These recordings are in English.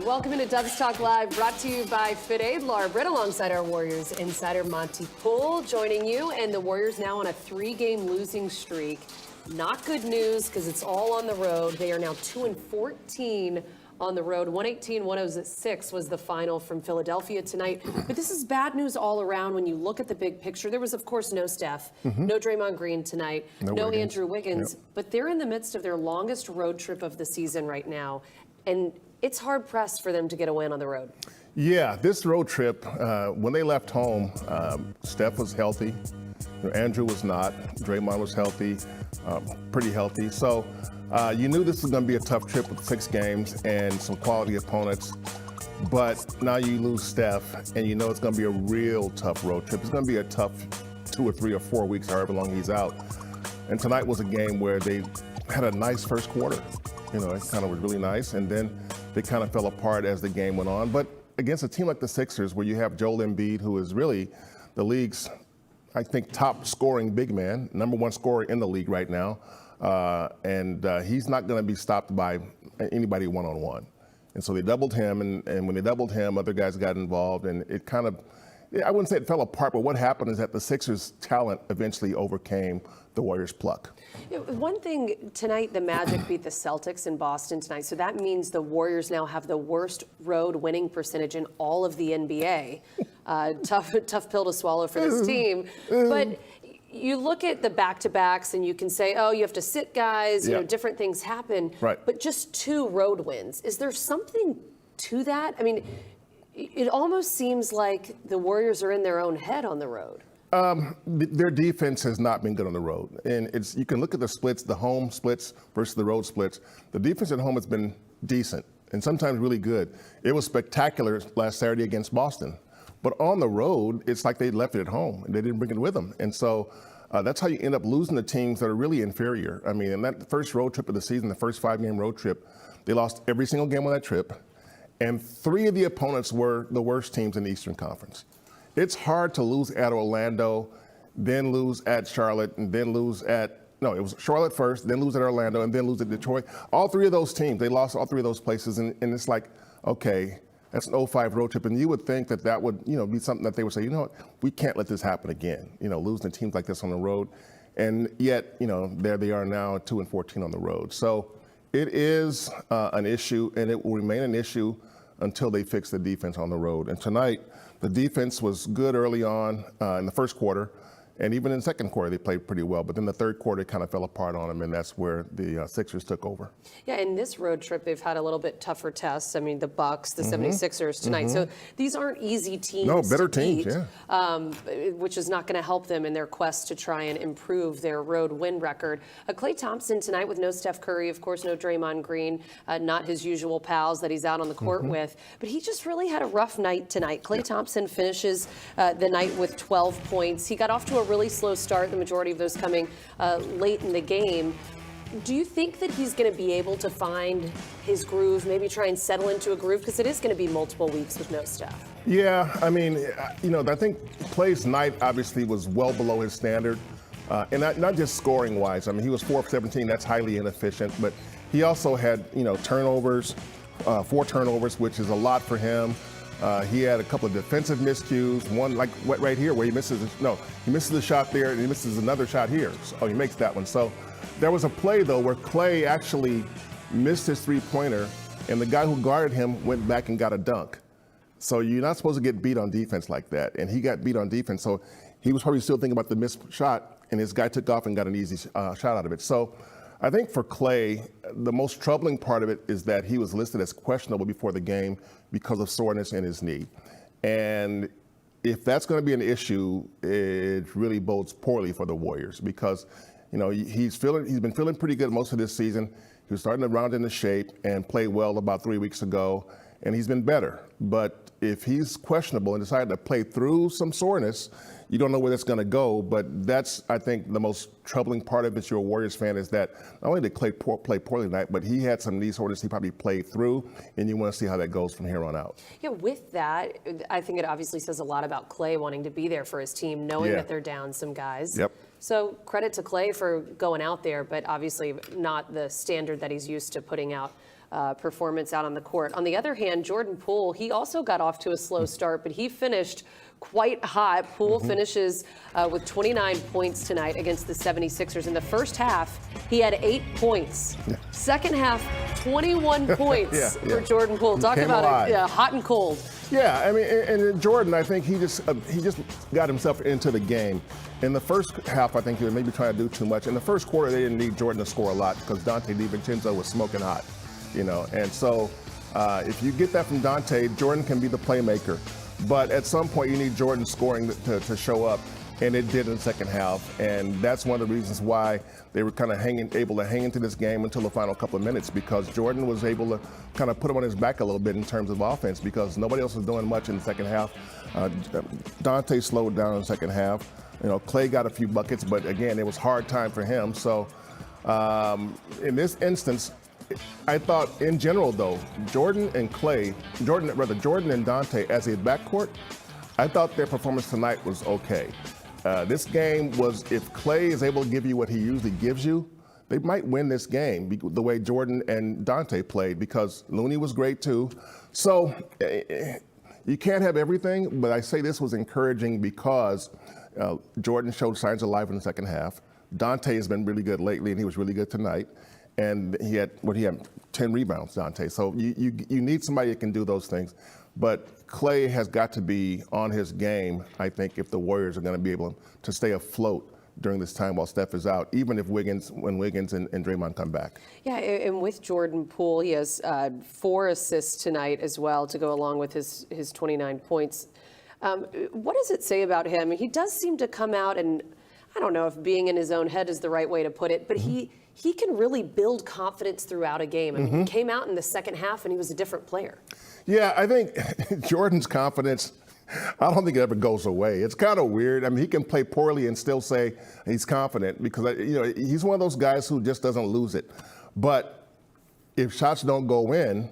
Welcome into Dubs Talk Live, brought to you by Fit Aid. Laura Britt alongside our Warriors insider Monte Poole joining you, and the Warriors now on a 3-game losing streak. Not good news because it's all on the road. They are now 2-14 on the road. 118-106 was the final from Philadelphia tonight. But this is bad news all around when you look at the big picture. There was, of course, no Steph, no Draymond Green tonight, no Andrew Wiggins, but they're in the midst of their longest road trip of the season right now. And it's hard pressed for them to get a win on the road. Yeah, this road trip, when they left home, Steph was healthy. Andrew was not. Draymond was healthy, pretty healthy. So you knew this was going to be a tough trip with 6 games and some quality opponents. But now you lose Steph, and you know it's going to be a real tough road trip. It's going to be a tough 2 or 3 or 4 weeks, however long he's out. And tonight was a game where they had a nice first quarter. You know, it kind of was really nice, and then they kind of fell apart as the game went on. But against a team like the Sixers, where you have Joel Embiid, who is really the league's, I think, top scoring big man, #1 scorer in the league right now, and he's not going to be stopped by anybody one-on-one. And so they doubled him, and when they doubled him, other guys got involved, and it kind of, I wouldn't say it fell apart, but what happened is that the Sixers' talent eventually overcame the Warriors' pluck. One thing, tonight the Magic beat the Celtics in Boston tonight, so that means the Warriors now have the worst road winning percentage in all of the NBA. Tough pill to swallow for this team. But you look at the back-to-backs and you can say, oh, you have to sit guys, you know, different things happen. Right. But just 2 road wins. Is there something to that? I mean, it almost seems like the Warriors are in their own head on the road. Their defense has not been good on the road. And you can look at the splits, the home splits versus the road splits. The defense at home has been decent and sometimes really good. It was spectacular last Saturday against Boston. But on the road, it's like they left it at home and they didn't bring it with them. And so that's how you end up losing the teams that are really inferior. I mean, in that first road trip of the season, the first 5-game road trip, they lost every single game on that trip. And 3 of the opponents were the worst teams in the Eastern Conference. It's hard to lose at Orlando, then lose at Charlotte, and then lose at, no, it was Charlotte first, then lose at Orlando, and then lose at Detroit. All 3 of those teams, they lost all 3 of those places, and it's like, okay, that's an 0-5 road trip, and you would think that that would, you know, be something that they would say, you know what, we can't let this happen again, you know, losing to teams like this on the road. And yet, you know, there they are now, 2-14 on the road. So it is an issue, and it will remain an issue until they fix the defense on the road. And tonight, the defense was good early on in the first quarter, and even in the second quarter, they played pretty well. But then the third quarter kind of fell apart on them, and that's where the Sixers took over. Yeah, in this road trip, they've had a little bit tougher tests. I mean, the Bucks, the 76ers tonight. So these aren't easy teams. No, better teams, which is not going to help them in their quest to try and improve their road win record. Klay Thompson tonight with no Steph Curry, of course, no Draymond Green, not his usual pals that he's out on the court with. But he just really had a rough night tonight. Klay Thompson finishes the night with 12 points. He got off to a really slow start, the majority of those coming late in the game. Do you think that he's going to be able to find his groove, maybe try and settle into a groove? Because it is going to be multiple weeks with no Steph. Yeah, I mean, you know, I think Klay's night obviously was well below his standard. And not just scoring-wise. I mean, he was 4 of 17. That's highly inefficient. But he also had, you know, turnovers, 4 turnovers, which is a lot for him. He had a couple of defensive miscues, one like right here where he misses the shot there and he misses another shot here. So he makes that one. So there was a play, though, where Klay actually missed his 3-pointer, and the guy who guarded him went back and got a dunk. So you're not supposed to get beat on defense like that, and he got beat on defense. So he was probably still thinking about the missed shot, and his guy took off and got an easy shot out of it. So I think for Klay, the most troubling part of it is that he was listed as questionable before the game because of soreness in his knee. And if that's going to be an issue, it really bodes poorly for the Warriors because, you know, he's been feeling pretty good most of this season. He was starting to round into shape and play well about 3 weeks ago, and he's been better. But if he's questionable and decided to play through some soreness, you don't know where that's going to go. But that's, I think, the most troubling part of it, if you're a Warriors fan, is that not only did Klay play poorly tonight, but he had some knee soreness he probably played through, and you want to see how that goes from here on out. Yeah, with that, I think it obviously says a lot about Klay wanting to be there for his team, knowing that they're down some guys. Yep. So credit to Klay for going out there, but obviously not the standard that he's used to putting out performance out on the court. On the other hand, Jordan Poole, he also got off to a slow start, but he finished quite hot. Poole finishes with 29 points tonight against the 76ers. In the first half, he had 8 points. Second half, 21 points for Jordan Poole. Talk about it, hot and cold. Yeah, I mean, and Jordan, I think he just got himself into the game. In the first half, I think he was maybe trying to do too much. In the first quarter, they didn't need Jordan to score a lot because Dante DiVincenzo was smoking hot, And so if you get that from Dante, Jordan can be the playmaker. But at some point, you need Jordan scoring to show up, and it did in the second half. And that's one of the reasons why they were kind of able to hang into this game until the final couple of minutes, because Jordan was able to kind of put him on his back a little bit in terms of offense, because nobody else was doing much in the second half. Dante slowed down in the second half. Klay got a few buckets, but again, it was hard time for him. So in this instance, I thought in general, though, Jordan and Dante as a backcourt, I thought their performance tonight was okay. This game was, if Klay is able to give you what he usually gives you, they might win this game the way Jordan and Dante played, because Looney was great too. So you can't have everything, but I say this was encouraging because Jordan showed signs of life in the second half. Dante has been really good lately, and he was really good tonight. And he had 10 rebounds, Dante. So you need somebody that can do those things. But Klay has got to be on his game, I think, if the Warriors are going to be able to stay afloat during this time while Steph is out, even if when Wiggins and Draymond come back. Yeah, and with Jordan Poole, he has 4 assists tonight as well to go along with his 29 points. What does it say about him? He does seem to come out, and I don't know if being in his own head is the right way to put it, but he can really build confidence throughout a game. I mean, he came out in the second half and he was a different player. Yeah, I think Jordan's confidence, I don't think it ever goes away. It's kind of weird. I mean, he can play poorly and still say he's confident because, he's one of those guys who just doesn't lose it. But if shots don't go in,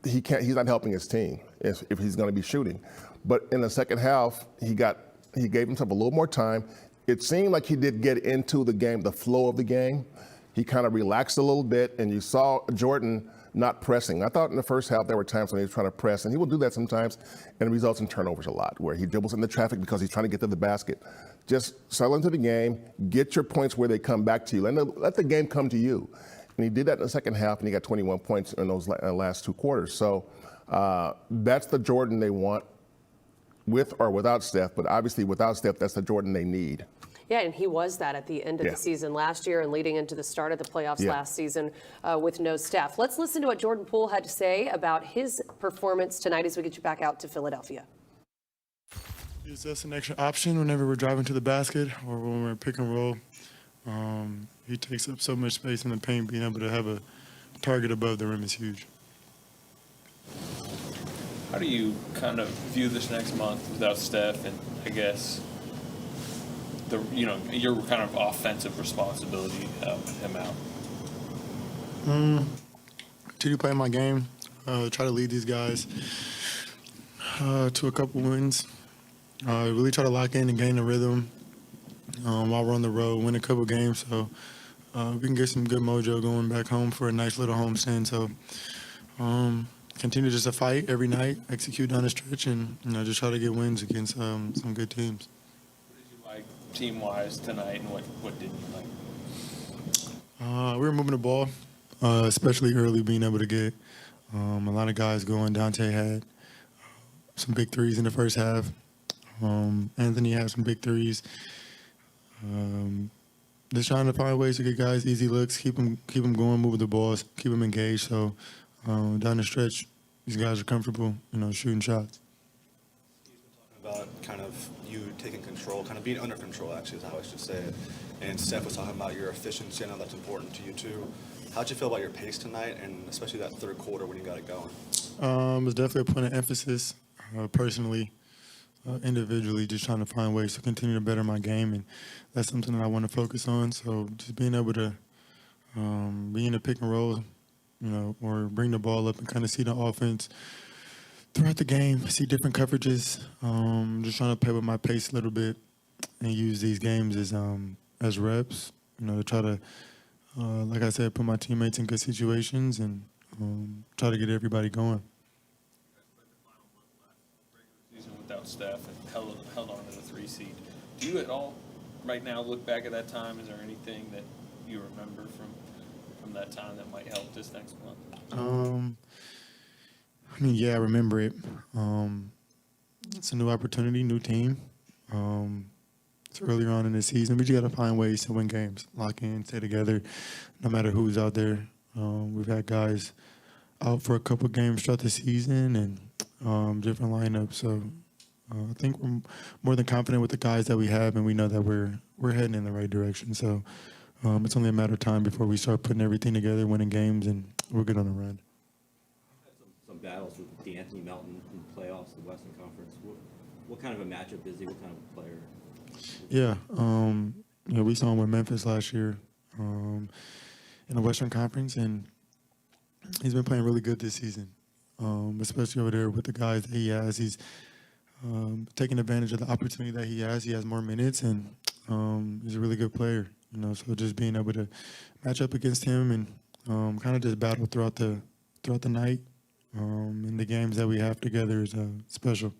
he's not helping his team if he's going to be shooting. But in the second half, he gave himself a little more time. It seemed like he did get into the game, the flow of the game. He kind of relaxed a little bit, and you saw Jordan not pressing. I thought in the first half there were times when he was trying to press, and he will do that sometimes, and it results in turnovers a lot, where he dribbles into traffic because he's trying to get to the basket. Just settle into the game, get your points where they come back to you, and let the game come to you. And he did that in the second half, and he got 21 points in those last 2 quarters. So that's the Jordan they want, with or without Steph, but obviously without Steph, that's the Jordan they need. Yeah, and he was that at the end of the season last year and leading into the start of the playoffs last season with no Steph. Let's listen to what Jordan Poole had to say about his performance tonight as we get you back out to Philadelphia. It's just an extra option whenever we're driving to the basket or when we're pick and roll. He takes up so much space in the paint. Being able to have a target above the rim is huge. How do you kind of view this next month without Steph and, I guess, your kind of offensive responsibility with him out? Continue playing my game. Try to lead these guys to a couple wins. Really try to lock in and gain the rhythm while we're on the road, win a couple games. So we can get some good mojo going back home for a nice little homestand. So continue just to fight every night, execute down the stretch, and just try to get wins against some good teams. Team-wise tonight, and what didn't you like? We were moving the ball, especially early, being able to get a lot of guys going. Dante had some big threes in the first half. Anthony had some big threes. Just trying to find ways to get guys easy looks, keep them going, moving the balls, keep them engaged. So down the stretch, these guys are comfortable, shooting shots. About kind of you taking control, kind of being under control, actually, is how I should say it. And Steph was talking about your efficiency. I know that's important to you, too. How'd you feel about your pace tonight, and especially that third quarter when you got it going? It was definitely a point of emphasis, personally, individually, just trying to find ways to continue to better my game, and that's something that I want to focus on. So just being able to be in a pick and roll, or bring the ball up and kind of see the offense throughout the game, see different coverages, just trying to play with my pace a little bit and use these games as reps, to try to, like I said, put my teammates in good situations and try to get everybody going. Season without Steph and held on to the 3 seed. Do you at all right now look back at that time? Is there anything that you remember from that time that might help this next month? I mean, yeah, I remember it. It's a new opportunity, new team. It's earlier on in the season, but you got to find ways to win games, lock in, stay together, no matter who's out there. We've had guys out for a couple games throughout the season and different lineups. So I think we're more than confident with the guys that we have, and we know that we're heading in the right direction. So it's only a matter of time before we start putting everything together, winning games, and we're good on the run. Some battles with D'Anthony Melton in the playoffs, the Western Conference. What kind of a matchup is he? What kind of a player? Yeah, we saw him with Memphis last year in the Western Conference, and he's been playing really good this season, especially over there with the guys that he has. He's taking advantage of the opportunity that he has. He has more minutes, and he's a really good player. So just being able to match up against him and kind of just battle throughout the night in the games that we have together is special.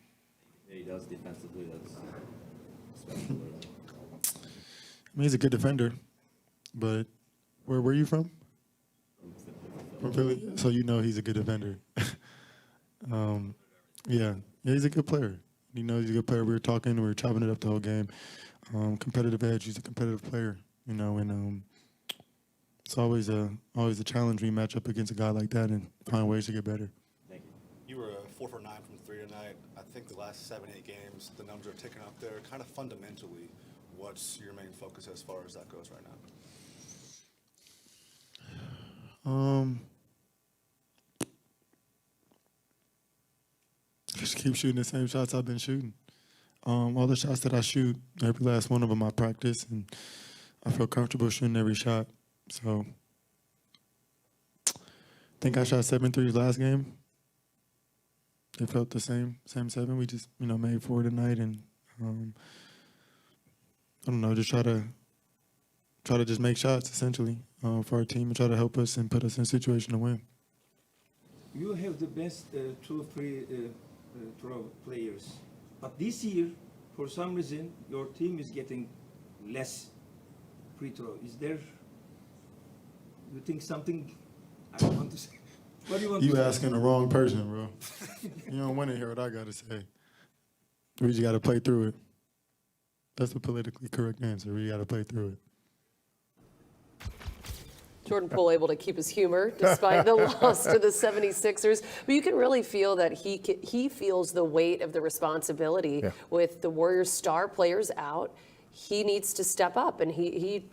Yeah, he does defensively. That's special. I mean, he's a good defender, but where were you from? From Philly. So he's a good defender. Yeah, he's a good player. He knows he's a good player. We were chopping it up the whole game. Competitive edge. He's a competitive player, and it's always a challenge when you match up against a guy like that and find ways to get better. Thank you. You were 4 for 9 from 3 tonight. I think the last 7-8 games, the numbers are ticking up there. Kind of fundamentally, what's your main focus as far as that goes right now? Just keep shooting the same shots I've been shooting. All the shots that I shoot, every last one of them I practice, and I feel comfortable shooting every shot. So I think I shot 7 threes last game. It felt the same 7. We just, made 4 tonight, and I don't know, just try to just make shots essentially for our team and try to help us and put us in a situation to win. You have the best 2 free throw players, but this year, for some reason, your team is getting less free throw. Is there? You think something? I don't want to say. What do you want? You to asking say? the wrong person, bro. You don't want to hear what I got to say. We just got to play through it. That's the politically correct answer. We got to play through it. Jordan Poole able to keep his humor despite the loss to the 76ers. But you can really feel that he feels the weight of the responsibility with the Warriors' star players out. He needs to step up, and he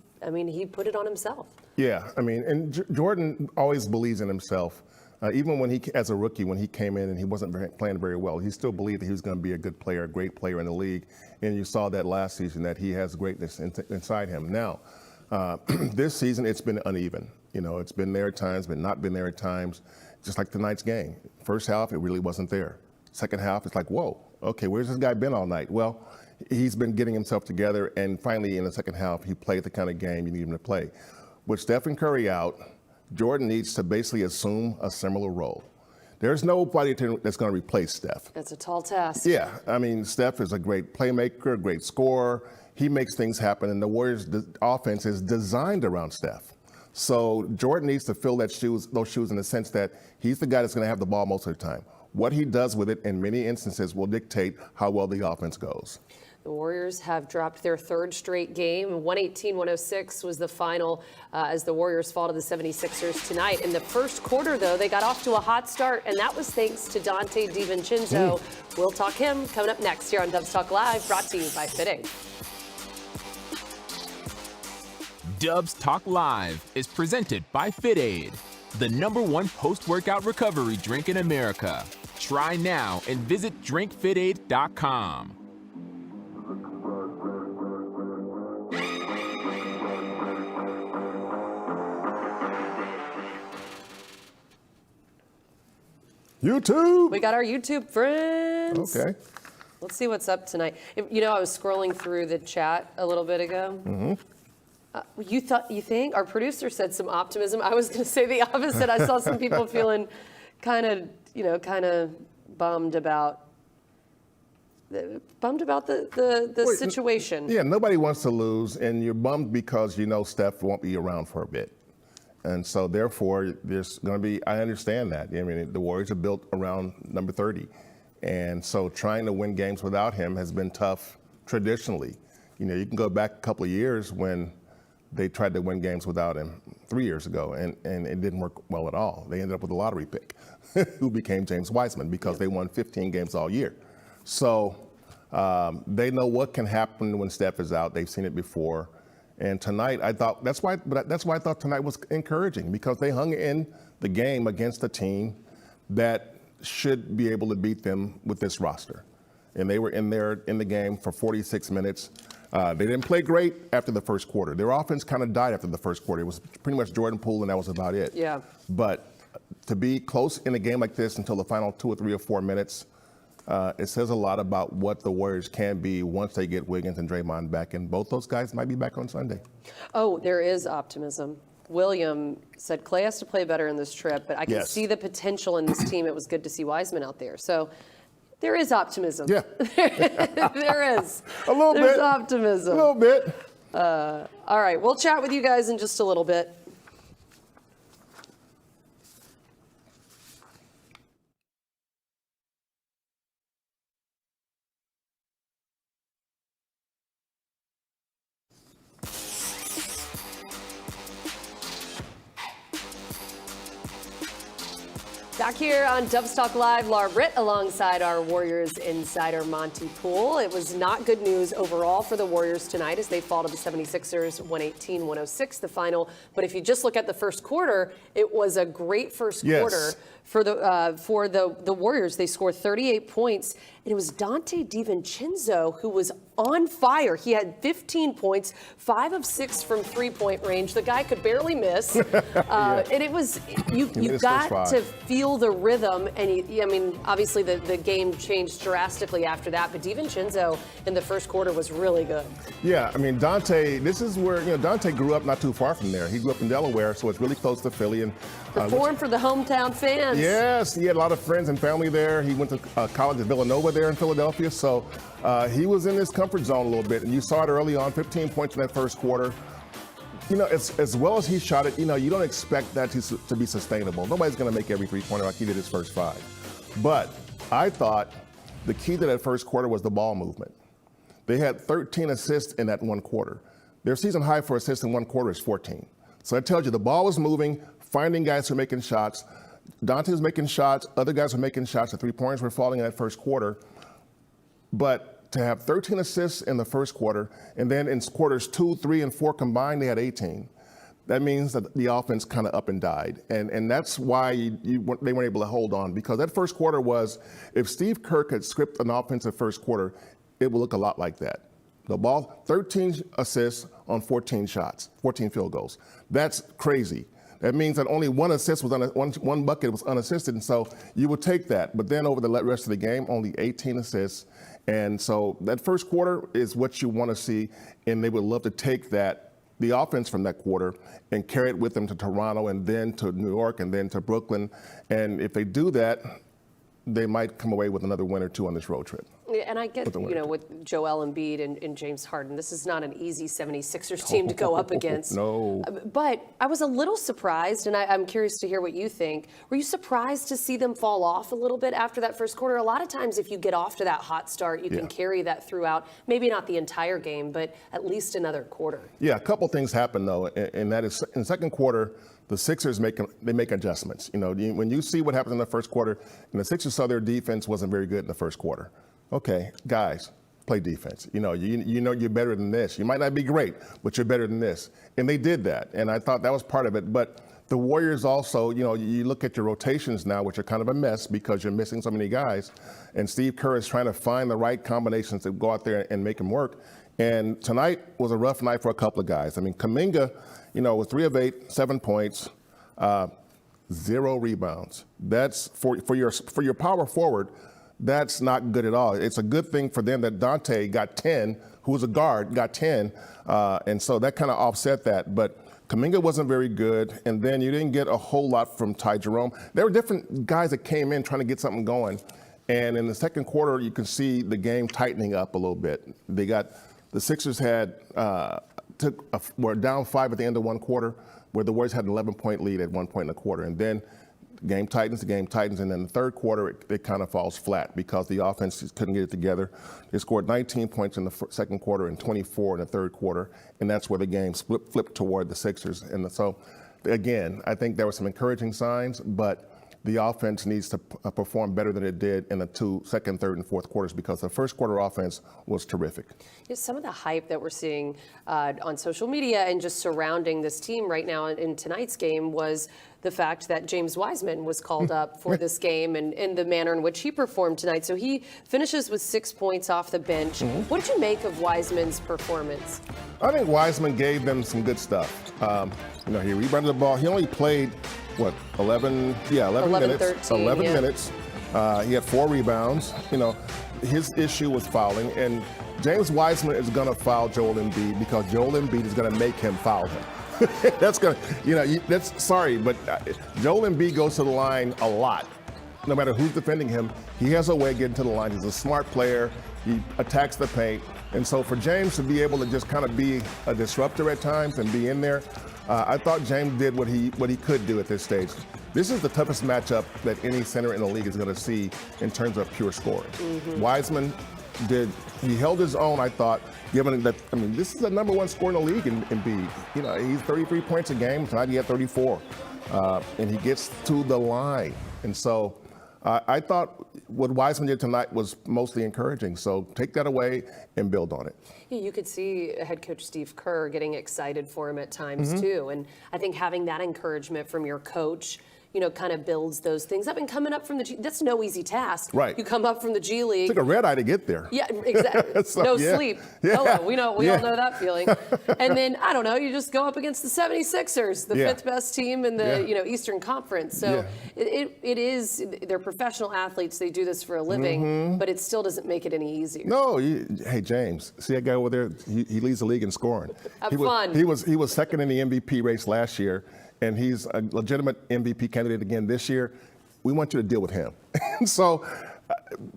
put it on himself. Yeah, and Jordan always believes in himself. Even when as a rookie, when he came in and he wasn't playing very well, he still believed that he was going to be a good player, a great player in the league. And you saw that last season, that he has greatness inside him. Now, this season, it's been uneven. It's been there at times, but not been there at times, just like tonight's game. First half, it really wasn't there. Second half, it's like, whoa, okay, where's this guy been all night? Well, he's been getting himself together, and finally in the second half, he played the kind of game you need him to play. With Stephen Curry out, Jordan needs to basically assume a similar role. There's nobody that's going to replace Steph. That's a tall task. Yeah, Steph is a great playmaker, great scorer. He makes things happen, and the Warriors' offense is designed around Steph. So Jordan needs to fill those shoes in the sense that he's the guy that's going to have the ball most of the time. What he does with it in many instances will dictate how well the offense goes. The Warriors have dropped their 3rd straight game. 118-106 was the final as the Warriors fall to the 76ers tonight. In the first quarter, though, they got off to a hot start, and that was thanks to Dante DiVincenzo. We'll talk him coming up next here on Dubs Talk Live, brought to you by Fit Aid. Dubs Talk Live is presented by Fit Aid, the #1 post-workout recovery drink in America. Try now and visit drinkfitaid.com. YouTube. We got our YouTube friends. Okay. Let's see what's up tonight. I was scrolling through the chat a little bit ago. You think? Our producer said some optimism. I was going to say the opposite. I saw some people feeling kind of bummed about the situation. Yeah, nobody wants to lose, and you're bummed because you know Steph won't be around for a bit. And so therefore, there's going to be, I understand that. I mean, the Warriors are built around number 30. And so trying to win games without him has been tough traditionally. You know, you can go back a couple of years when they tried to win games without him 3 years ago, and it didn't work well at all. They ended up with a lottery pick who became James Wiseman because they won 15 games all year. So they know what can happen when Steph is out. They've seen it before. And tonight, I thought that's why I thought tonight was encouraging, because they hung in the game against a team that should be able to beat them with this roster. And they were in the game for 46 minutes. They didn't play great after the first quarter. Their offense kind of died after the first quarter. It was pretty much Jordan Poole, and that was about it. Yeah. But to be close in a game like this until the final 2 or 3 or 4 minutes, it says a lot about what the Warriors can be once they get Wiggins and Draymond back, and both those guys might be back on Sunday. Oh, there is optimism. William said Klay has to play better in this trip, but I can see the potential in this team. It was good to see Wiseman out there. So there is optimism. Yeah. There is. A little bit. There's optimism. A little bit. All right, we'll chat with you guys in just a little bit. Back here on Dubs Talk Live, Laura Britt alongside our Warriors insider Monte Poole. It was not good news overall for the Warriors tonight as they fall to the 76ers 118-106, the final. But if you just look at the first quarter, it was a great first quarter for the Warriors. They scored 38 points, and it was Dante DiVincenzo who was on fire. He had 15 points, 5 of 6 from three-point range. The guy could barely miss. And it was, you got to feel the rhythm. And obviously the game changed drastically after that, but DiVincenzo in the first quarter was really good. Yeah, I mean, Dante, this is where, Dante grew up not too far from there. He grew up in Delaware, so it's really close to Philly. And performed for the hometown fans. Yes, he had a lot of friends and family there. He went to college at Villanova there in Philadelphia, so he was in his comfort zone a little bit, and you saw it early on, 15 points in that first quarter. As well as he shot it, you don't expect that to be sustainable. Nobody's going to make every three-pointer like he did his first 5. But I thought the key to that first quarter was the ball movement. They had 13 assists in that one quarter. Their season high for assists in one quarter is 14. So that tells you the ball was moving, finding guys who were making shots. Dante was making shots. Other guys were making shots. The three-pointers were falling in that first quarter. But to have 13 assists in the first quarter, and then in quarters 2, 3, and 4 combined, they had 18. That means that the offense kind of up and died. And that's why they weren't able to hold on, because that first quarter was, if Steve Kerr had scripted an offensive first quarter, it would look a lot like that. The ball, 13 assists on 14 shots, 14 field goals. That's crazy. That means that only one assist was one bucket was unassisted, and so you would take that. But then over the rest of the game, only 18 assists. And so that first quarter is what you want to see, and they would love to take the offense from that quarter and carry it with them to Toronto and then to New York and then to Brooklyn. And if they do that, they might come away with another win or two on this road trip. Yeah, and I get, with Joel Embiid and James Harden, this is not an easy 76ers team to go up against. No. But I was a little surprised, and I'm curious to hear what you think. Were you surprised to see them fall off a little bit after that first quarter? A lot of times if you get off to that hot start, you can carry that throughout, maybe not the entire game, but at least another quarter. Yeah, a couple things happened, though, and that is in the second quarter, the Sixers make adjustments. When you see what happened in the first quarter, and the Sixers saw their defense wasn't very good in the first quarter. Okay, guys, play defense. You know you're better than this. You might not be great, but you're better than this. And they did that, and I thought that was part of it. But the Warriors also, you look at your rotations now, which are kind of a mess because you're missing so many guys. And Steve Kerr is trying to find the right combinations to go out there and make them work. And tonight was a rough night for a couple of guys. I mean, Kuminga, was 3 of 8, 7 points, 0 rebounds. That's for your power forward. that's not good at all. It's a good thing for them that Dante got 10, who was a guard, got 10, and so that kind of offset that. But Kuminga wasn't very good, and then you didn't get a whole lot from Ty Jerome. There were different guys that came in trying to get something going, and in the second quarter, you could see the game tightening up a little bit. The Sixers were down 5 at the end of one quarter, where the Warriors had an 11-point lead at one point in the quarter, and then the game tightens, and then the third quarter, it kind of falls flat because the offense just couldn't get it together. They scored 19 points in the second quarter and 24 in the third quarter, and that's where the game flipped toward the Sixers. And so, again, I think there were some encouraging signs, but the offense needs to perform better than it did in the second, third, and fourth quarters because the first quarter offense was terrific. Some of the hype that we're seeing on social media and just surrounding this team right now in tonight's game was the fact that James Wiseman was called up for this game and the manner in which he performed tonight. So he finishes with 6 points off the bench. What did you make of Wiseman's performance? I think Wiseman gave them some good stuff. He rebounded the ball. He only played, 11 minutes. 13, 11 yeah. minutes. He had 4 rebounds. His issue was fouling, and James Wiseman is going to foul Joel Embiid because Joel Embiid is going to make him foul him. That's going to, sorry, but Joel Embiid goes to the line a lot. No matter who's defending him, he has a way of getting to the line. He's a smart player. He attacks the paint. And so for James to be able to just kind of be a disruptor at times and be in there, I thought James did what he could do at this stage. This is the toughest matchup that any center in the league is going to see in terms of pure scoring. Wiseman he held his own, I thought, given that, this is the number 1 scorer in the league in Embiid. He's 33 points a game. Tonight he had 34. And he gets to the line. And so I thought what Wiseman did tonight was mostly encouraging. So take that away and build on it. Yeah, you could see head coach Steve Kerr getting excited for him at times too. And I think having that encouragement from your coach, kind of builds those things up. And coming up from that's no easy task. Right. You come up from the G League. It took a red eye to get there. Yeah, exactly. Sleep. Yeah. Hello, we all know that feeling. And then, I don't know, you just go up against the 76ers, the 5th best team in the Eastern Conference. So it is, they're professional athletes. They do this for a living, but it still doesn't make it any easier. No, hey, James, see that guy over there? He leads the league in scoring. Fun. He was second in the MVP race last year, and he's a legitimate MVP candidate again this year. We want you to deal with him. So,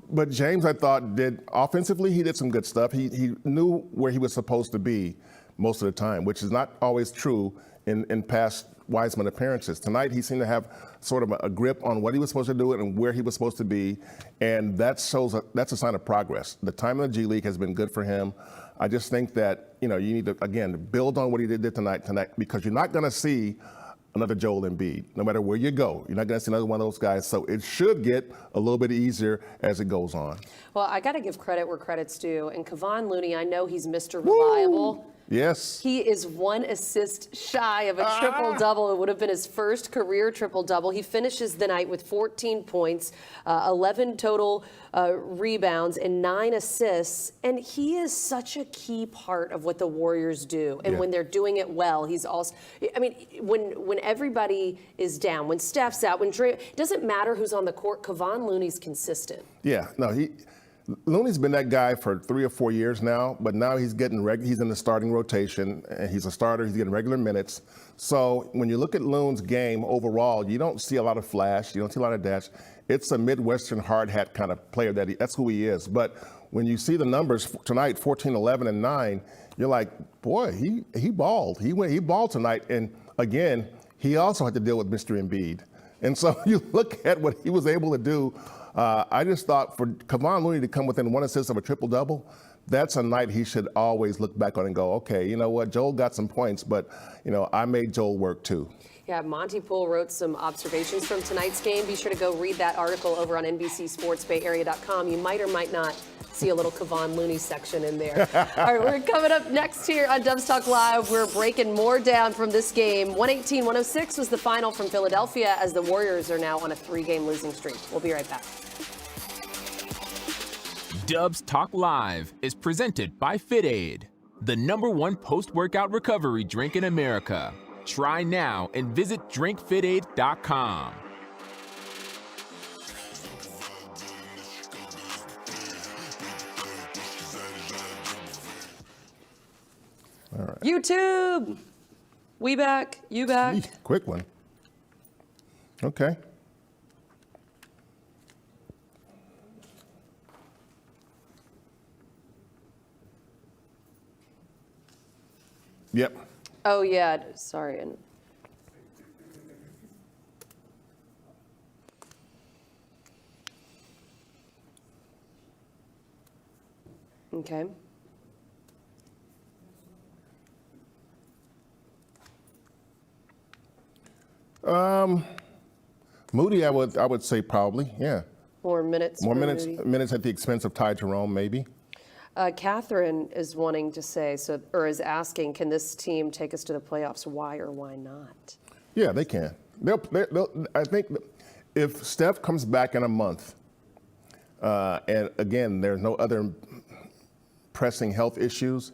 but James, I thought, did offensively, he did some good stuff. He knew where he was supposed to be most of the time, which is not always true in past Wiseman appearances. Tonight, he seemed to have sort of a grip on what he was supposed to do and where he was supposed to be, and that's a sign of progress. The time in the G League has been good for him. I just think that, you need to, again, build on what he did tonight, because you're not going to see another Joel Embiid. No matter where you go, you're not going to see another one of those guys. So it should get a little bit easier as it goes on. Well, I got to give credit where credit's due. And Kevon Looney, I know he's Mr. Reliable. Yes. He is 1 assist shy of a triple-double. It would have been his first career triple-double. He finishes the night with 14 points, 11 total rebounds, and 9 assists. And he is such a key part of what the Warriors do. And when they're doing it well, he's also, when everybody is down, when Steph's out, when Dre, it doesn't matter who's on the court, Kevon Looney's consistent. Yeah, no, Looney's been that guy for 3 or 4 years now, but now he's he's in the starting rotation, and he's a starter. He's getting regular minutes. So when you look at Loon's game overall, you don't see a lot of flash. You don't see a lot of dash. It's a Midwestern hard hat kind of player that's who he is. But when you see the numbers tonight, 14, 11, and 9, you're like, boy, he balled. He balled tonight. And again, he also had to deal with Mr. Embiid. And so you look at what he was able to do. I just thought for Kevon Looney to come within 1 assist of a triple-double, that's a night he should always look back on and go, okay, you know what, Joel got some points, but, I made Joel work too. Yeah, Monte Poole wrote some observations from tonight's game. Be sure to go read that article over on NBC Sports Bay Area.com. You might or might not see a little Kevon Looney section in there. All right, we're coming up next here on Dubs Talk Live. We're breaking more down from this game. 118-106 was the final from Philadelphia as the Warriors are now on a 3-game losing streak. We'll be right back. Dubs Talk Live is presented by Fit Aid, the #1 post-workout recovery drink in America. Try now and visit drinkfitaid.com. YouTube. We back. You back. Quick one. Okay. Yep. Oh, yeah. Sorry. Okay. Moody, I would say probably, yeah. More minutes. More for minutes, Moody. minutes at the expense of Ty Jerome, maybe. Catherine is wanting to say, or is asking, can this team take us to the playoffs? Why or why not? Yeah, they can. I think if Steph comes back in a month, and again, there's no other pressing health issues,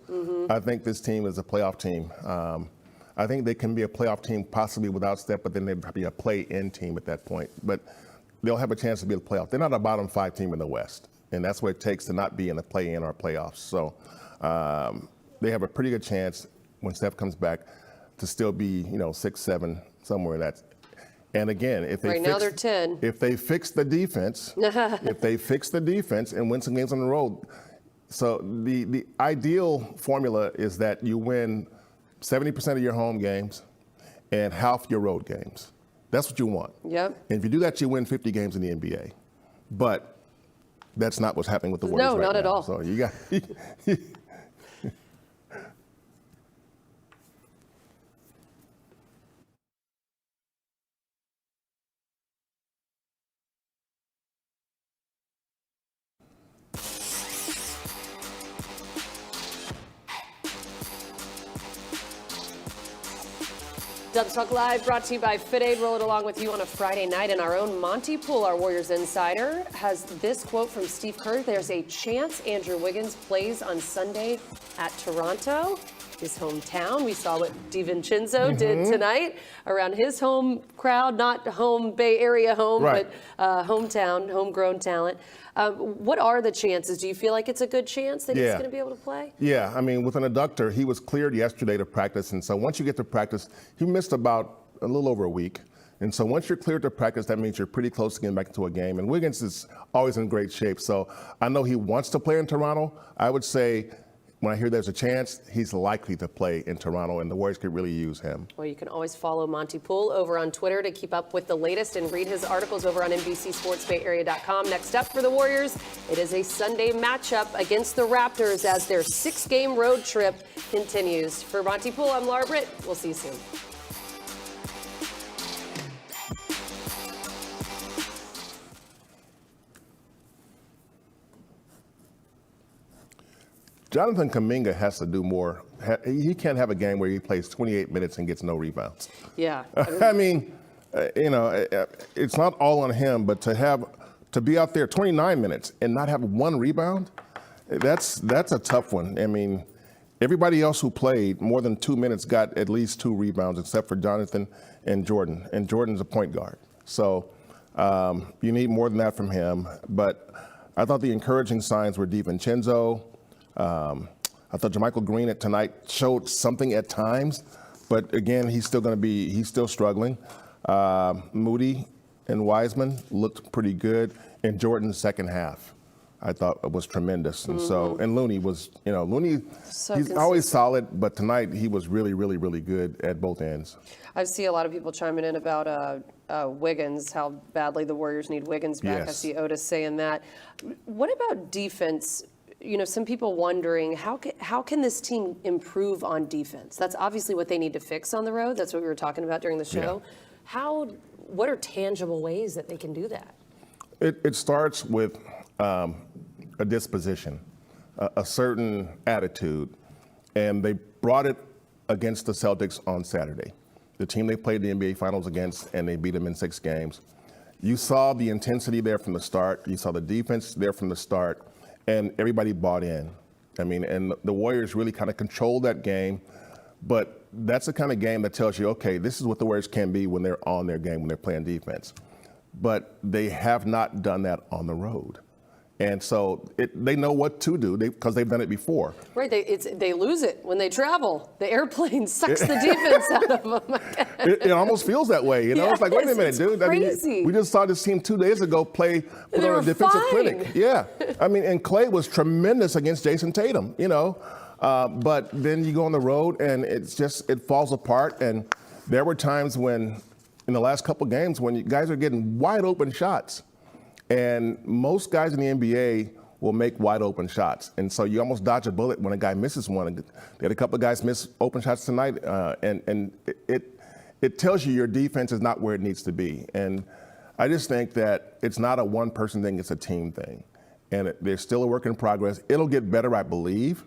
I think this team is a playoff team. I think they can be a playoff team possibly without Steph, but then they'd be a play-in team at that point. But they'll have a chance to be a playoff. They're not a bottom 5 team in the West, and that's what it takes to not be in the play-in or playoffs. So they have a pretty good chance when Steph comes back to still be, 6, 7, somewhere in that. And again, if they Right now they're 10. If they fix the defense, and win some games on the road, so the ideal formula is that you win 70% of your home games and half your road games. That's what you want. Yep. And if you do that, you win 50 games in the NBA. But that's not what's happening with the Warriors No, right not now. at all. So you got. Dubs Talk Live brought to you by Fit Aid. Roll it along with you on a Friday night. And our own Monte Poole, our Warriors insider, has this quote from Steve Kerr. There's a chance Andrew Wiggins plays on Sunday at Toronto, his hometown. We saw what DiVincenzo did tonight around his home crowd, not home Bay Area home, Right. but hometown, homegrown talent. What are the chances? Do you feel like it's a good chance that he's going to be able to play? Yeah, I mean, with an adductor, he was cleared yesterday to practice. And so once you get to practice, he missed about a little over a week. And so once you're cleared to practice, that means you're pretty close to getting back into a game. And Wiggins is always in great shape. So I know he wants to play in Toronto. I would say when I hear there's a chance, he's likely to play in Toronto, and the Warriors could really use him. Well, you can always follow Monte Poole over on Twitter to keep up with the latest and read his articles over on NBC Sports Bay Area.com. Next up for the Warriors, it is a Sunday matchup against the Raptors as their 6-game road trip continues. For Monte Poole, I'm Laura Britt. We'll see you soon. Jonathan Kuminga has to do more. He can't have a game where he plays 28 minutes and gets no rebounds. Yeah. I mean, it's not all on him, but to be out there 29 minutes and not have one rebound, that's a tough one. I mean, everybody else who played more than 2 minutes got at least 2 rebounds, except for Jonathan and Jordan. And Jordan's a point guard, so you need more than that from him. But I thought the encouraging signs were DiVincenzo. I thought JaMychal Green tonight showed something at times, but again, he's still struggling. Moody and Wiseman looked pretty good, and Jordan's second half, I thought, was tremendous. And so, and Looney was, Looney, he's always solid, but tonight he was really, really, really good at both ends. I see a lot of people chiming in about Wiggins, how badly the Warriors need Wiggins back. Yes. I see Otis saying that. What about defense? Some people wondering, how can this team improve on defense? That's obviously what they need to fix on the road. That's what we were talking about during the show. Yeah. What are tangible ways that they can do that? It starts with a disposition, a certain attitude, and they brought it against the Celtics on Saturday, the team they played the NBA Finals against, and they beat them in 6 games. You saw the intensity there from the start. You saw the defense there from the start. And everybody bought in. I mean, and the Warriors really kind of controlled that game. But that's the kind of game that tells you, okay, this is what the Warriors can be when they're on their game, when they're playing defense. But they have not done that on the road. And so they know what to do because they've done it before. Right, they lose it when they travel. The airplane sucks the defense out of them. It almost feels that way, you know. It's like, wait a minute, It's dude. crazy. I mean, we just saw this team 2 days ago put They on were a defensive fine. clinic. Yeah, I mean, and Klay was tremendous against Jason Tatum, you know. But then you go on the road and it falls apart. And there were times when, in the last couple games, when you guys are getting wide open shots. And most guys in the NBA will make wide open shots. And so you almost dodge a bullet when a guy misses one. They had a couple of guys miss open shots tonight. And it tells you your defense is not where it needs to be. And I just think that it's not a one-person thing, it's a team thing. And there's still a work in progress. It'll get better, I believe,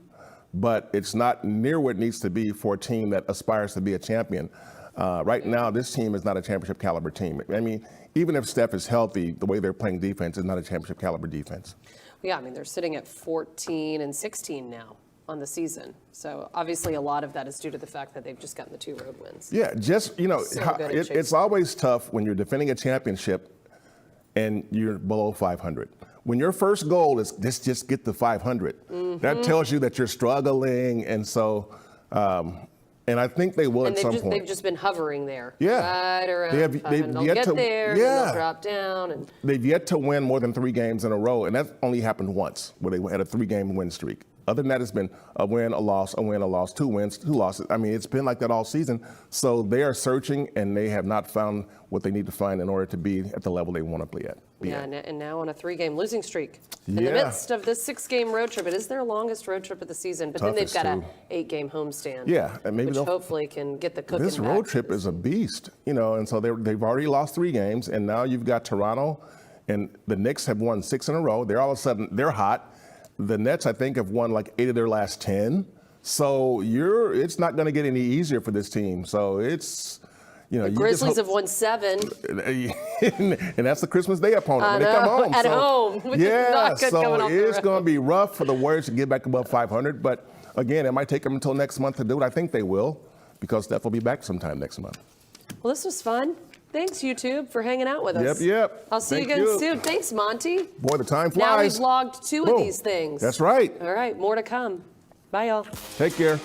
but it's not near where it needs to be for a team that aspires to be a champion. Right now, this team is not a championship caliber team. I mean, even if Steph is healthy, the way they're playing defense is not a championship caliber defense. Yeah, I mean, they're sitting at 14 and 16 now on the season. So obviously a lot of that is due to the fact that they've just gotten the 2 road wins. Yeah, just, you know, So good at it's always tough when you're defending a championship and you're below 500. When your first goal is just get to 500, that tells you that you're struggling. And so, and I think they will And at some point. they've just been hovering there. Yeah. Right around They've 500. They'll yet get to- there, and yeah. they'll drop down. And They've yet to win more than 3 games in a row, and that only happened once, where they had a 3-game win streak. Other than that, it's been a win, a loss, a win, a loss, 2 wins, 2 losses. I mean, it's been like that all season. So they are searching, and they have not found what they need to find in order to be at the level they want to be at. yeah, and now on a 3-game losing streak. In the Yeah. midst of this 6-game road trip, it is their longest road trip of the season, but then they've Toughest, got too. a 8-game homestand. Yeah, and maybe which they'll- hopefully can get the cooking This back road to trip this. is a beast, you know, and so they've already lost 3 games, and now you've got Toronto, and the Knicks have won 6 in a row. They're all of a sudden, they're hot. The Nets, I think, have won like 8 of their last 10. So it's not going to get any easier for this team. So it's, you know, you just Grizzlies hope- have won 7. and that's the Christmas Day opponent when they come home. At So, home, which is yeah, not good so coming off the it's road. going to be rough for the Warriors to get back above 500. But again, it might take them until next month to do it. I think they will, because Steph will be back sometime next month. Well, this was fun. Thanks, YouTube, for hanging out with us. Yep. I'll see Thank you again you. soon. Thanks, Monty. Boy, the time Now flies. we've logged 2 of Boom. these things. That's right. All right, more to come. Bye, y'all. Take care.